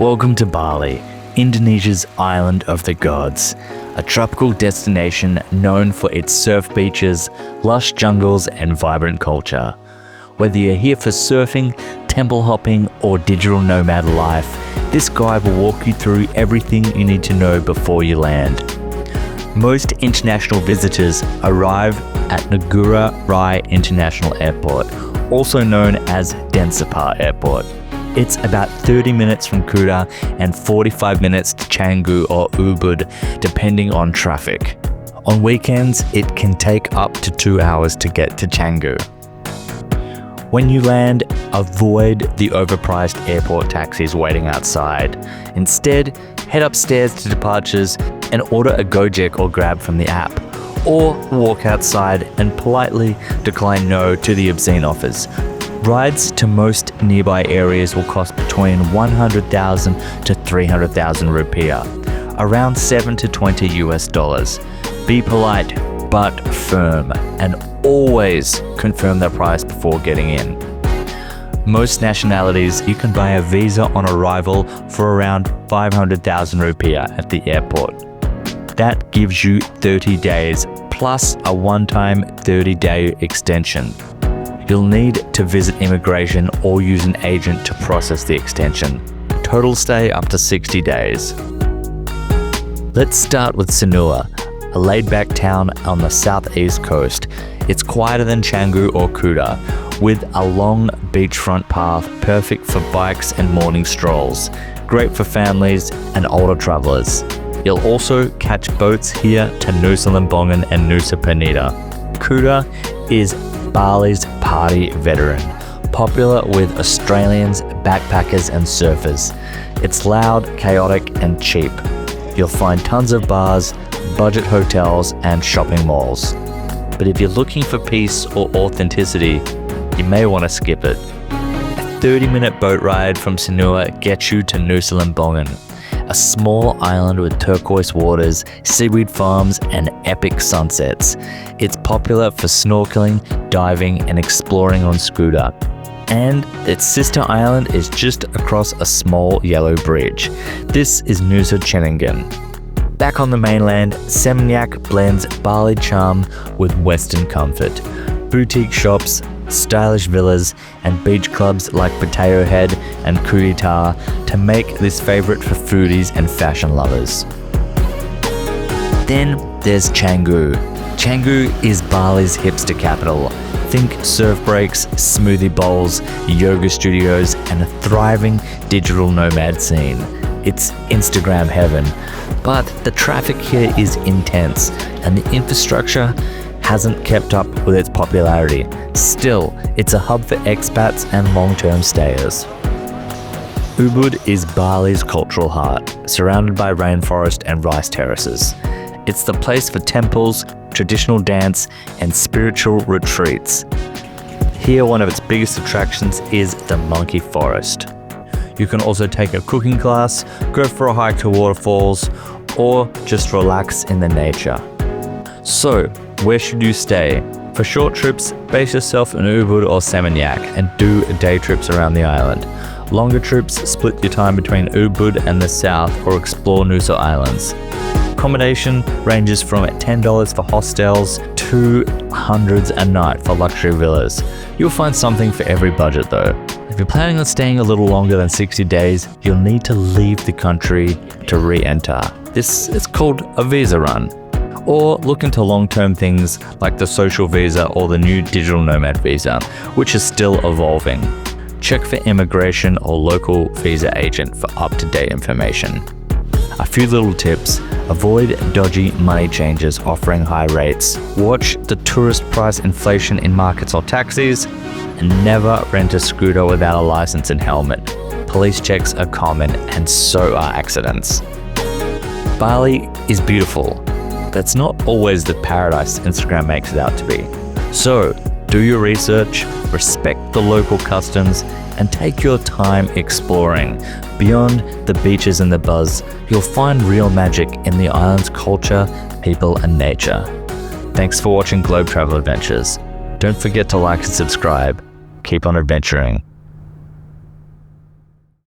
Welcome to Bali, Indonesia's island of the gods, a tropical destination known for its surf beaches, lush jungles and vibrant culture. Whether you're here for surfing, temple hopping or digital nomad life, this guide will walk you through everything you need to know before you land. Most international visitors arrive at Ngurah Rai International Airport, also known as Denpasar Airport. It's about 30 minutes from Kuta and 45 minutes to Canggu or Ubud, depending on traffic. On weekends, it can take up to 2 hours to get to Canggu. When you land, avoid the overpriced airport taxis waiting outside. Instead, head upstairs to departures and order a Gojek or Grab from the app, or walk outside and politely decline no to the obscene offers. Rides to most nearby areas will cost between 100,000 to 300,000 rupiah, around 7 to 20 US dollars. Be polite but firm, and always confirm the price before getting in. Most nationalities, you can buy a visa on arrival for around 500,000 rupiah at the airport. That gives you 30 days plus a one-time 30-day extension. You'll need to visit immigration or use an agent to process the extension. Total stay up to 60 days. Let's start with Senua, a laid-back town on the southeast coast. It's quieter than Canggu or Kuta, with a long beachfront path perfect for bikes and morning strolls. Great for families and older travelers. You'll also catch boats here to Nusel Bongan and Nusa. Kuta is Bali's party veteran, popular with Australians, backpackers and surfers. It's loud, chaotic and cheap. You'll find tons of bars, budget hotels and shopping malls. But if you're looking for peace or authenticity, you may want to skip it. A 30-minute boat ride from Senua gets you to Nusel Bongan, a small island with turquoise waters, seaweed farms and epic sunsets. It's popular for snorkeling, diving and exploring on scooter. And its sister island is just across a small yellow bridge. This is Nusa Ceningan. Back on the mainland, Seminyak blends Bali charm with Western comfort. Boutique shops, stylish villas and beach clubs like Potato Head and Kuta to make this favorite for foodies and fashion lovers. Then there's Canggu. Canggu is Bali's hipster capital. Think surf breaks, smoothie bowls, yoga studios and a thriving digital nomad scene. It's Instagram heaven, but the traffic here is intense and the infrastructure hasn't kept up with its popularity. Still, it's a hub for expats and long-term stayers. Ubud is Bali's cultural heart, surrounded by rainforest and rice terraces. It's the place for temples, traditional dance, and spiritual retreats. Here, one of its biggest attractions is the monkey forest. You can also take a cooking class, go for a hike to waterfalls, or just relax in the nature. So, where should you stay? For short trips, base yourself in Ubud or Seminyak and do day trips around the island. Longer trips, split your time between Ubud and the south or explore Nusa Islands. Accommodation ranges from $10 for hostels to hundreds a night for luxury villas. You'll find something for every budget though. If you're planning on staying a little longer than 60 days, you'll need to leave the country to re-enter. This is called a visa run. Or look into long-term things like the social visa or the new digital nomad visa, which is still evolving. Check for immigration or local visa agent for up-to-date information. A few little tips: avoid dodgy money changers offering high rates, watch the tourist price inflation in markets or taxis, and never rent a scooter without a license and helmet. Police checks are common and so are accidents. Bali is beautiful, but it's not always the paradise Instagram makes it out to be. So, do your research, respect the local customs, and take your time exploring. Beyond the beaches and the buzz, you'll find real magic in the island's culture, people, and nature. Thanks for watching Globe Travel Adventures. Don't forget to like and subscribe. Keep on adventuring.